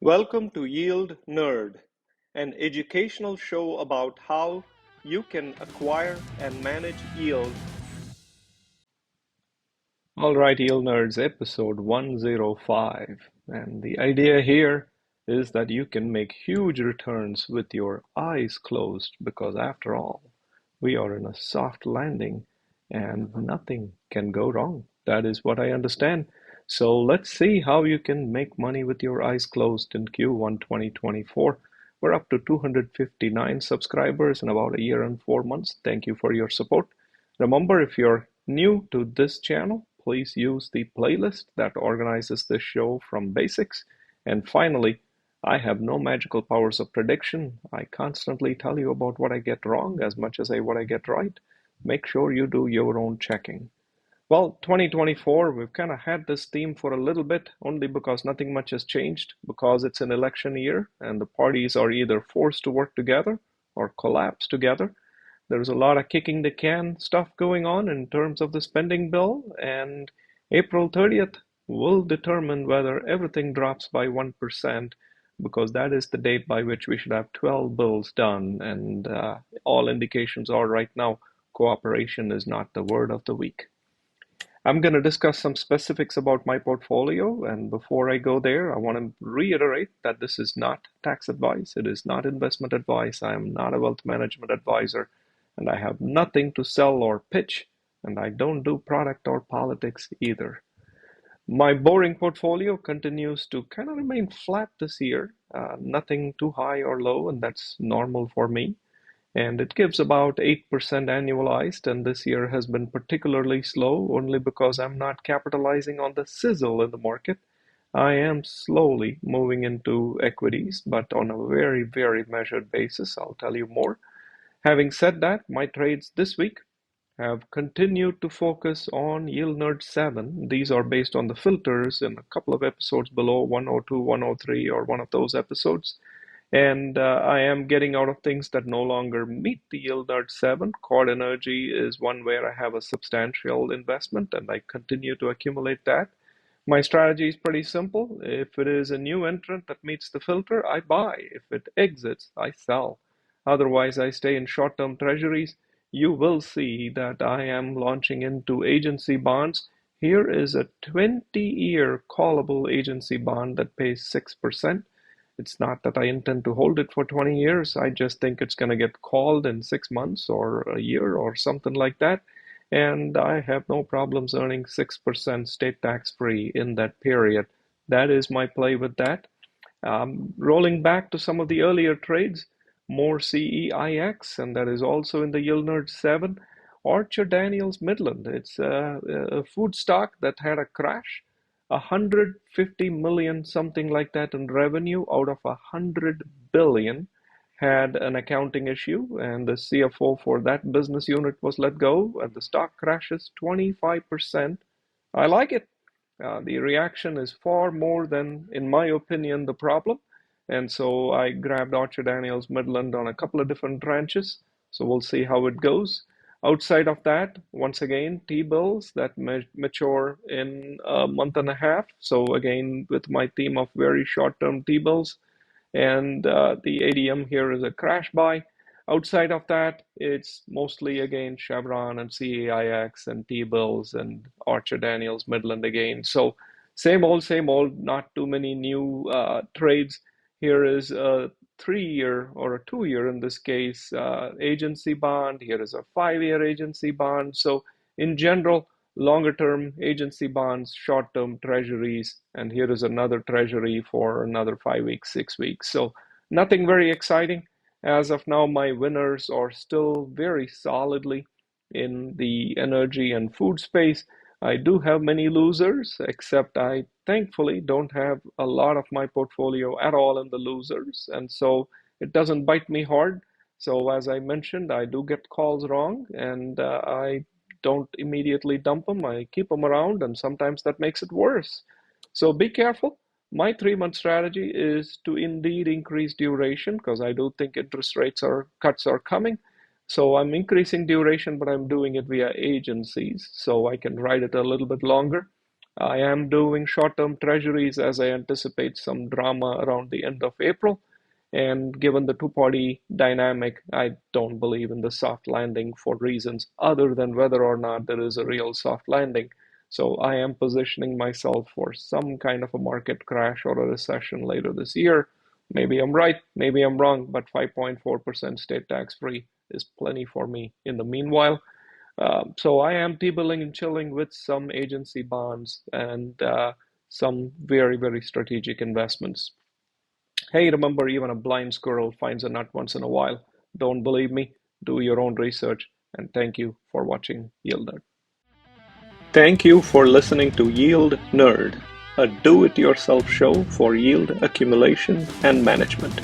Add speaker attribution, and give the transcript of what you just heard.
Speaker 1: Welcome to Yield Nerd, an educational show about how you can acquire and manage yield. All right, Yield Nerds, episode 105. And the idea here is that you can make huge returns with your eyes closed because, after all, we are in a soft landing and nothing can go wrong. That is what I understand. So let's see how you can make money with your eyes closed in Q1 2024. We're up to 259 subscribers in about a year and 4 months. Thank you for your support. Remember, if you're new to this channel, please use the playlist that organizes this show from basics. And finally, I have no magical powers of prediction. I constantly tell you about what I get wrong as much as what I get right. Make sure you do your own checking. Well, 2024, we've kind of had this theme for a little bit, only because nothing much has changed, because it's an election year and the parties are either forced to work together or collapse together. There's a lot of kicking the can stuff going on in terms of the spending bill, and April 30th will determine whether everything drops by 1%, because that is the date by which we should have 12 bills done, and all indications are right now cooperation is not the word of the week. I'm going to discuss some specifics about my portfolio, and before I go there, I want to reiterate that this is not tax advice. It is not investment advice. I am not a wealth management advisor, and I have nothing to sell or pitch, and I don't do product or politics either. My boring portfolio continues to kind of remain flat this year, nothing too high or low, and that's normal for me. And it gives about 8% annualized, and this year has been particularly slow only because I'm not capitalizing on the sizzle in the market. I am slowly moving into equities, but on a very, very measured basis. I'll tell you more. Having said that, my trades this week have continued to focus on Yield Nerd 7. These are based on the filters in a couple of episodes below, 102, 103, or one of those episodes. And I am getting out of things that no longer meet the Yield Nerd 7. Cord Energy is one where I have a substantial investment and I continue to accumulate that. My strategy is pretty simple. If it is a new entrant that meets the filter, I buy. If it exits, I sell. Otherwise, I stay in short-term treasuries. You will see that I am launching into agency bonds. Here is a 20-year callable agency bond that pays 6%. It's not that I intend to hold it for 20 years. I just think it's going to get called in 6 months or a year or something like that. And I have no problems earning 6% state tax free in that period. That is my play with that. Rolling back to some of the earlier trades, more CEIX, and that is also in the Yield Nerd 7. Archer Daniels Midland. It's a food stock that had a crash. 150 million, something like that, in revenue out of 100 billion had an accounting issue, and the CFO for that business unit was let go, and the stock crashes 25%. I like it. The reaction is far more than, in my opinion, the problem. And so I grabbed Archer Daniels Midland on a couple of different tranches. So we'll see how it goes. Outside of that, once again, T-bills that mature in a month and a half. So again, with my theme of very short-term T-bills, and the ADM here is a crash buy. Outside of that, it's mostly again Chevron and CAIX and T-bills and Archer Daniels Midland again. So same old, not too many new trades. Here is a 3-year or a 2-year in this case agency bond. Here is a 5-year agency bond. So in general, longer term agency bonds, short term treasuries, and here is another treasury for another 5 weeks, 6 weeks. So nothing very exciting. As of now, my winners are still very solidly in the energy and food space. I do have many losers, except I thankfully don't have a lot of my portfolio at all in the losers. And so it doesn't bite me hard. So as I mentioned, I do get calls wrong, and I don't immediately dump them. I keep them around, and sometimes that makes it worse. So be careful. My 3-month strategy is to indeed increase duration, because I do think interest rates or cuts are coming. So I'm increasing duration, but I'm doing it via agencies, so I can ride it a little bit longer. I am doing short-term treasuries as I anticipate some drama around the end of April. And given the two-party dynamic, I don't believe in the soft landing for reasons other than whether or not there is a real soft landing. So I am positioning myself for some kind of a market crash or a recession later this year. Maybe I'm right, maybe I'm wrong, but 5.4% state tax free is plenty for me in the meanwhile. So I am T-billing and chilling with some agency bonds and some very, very strategic investments. Hey, remember, even a blind squirrel finds a nut once in a while. Don't believe me? Do your own research. And thank you for watching Yield Nerd. Thank you for listening to Yield Nerd, a do-it-yourself show for yield accumulation and management.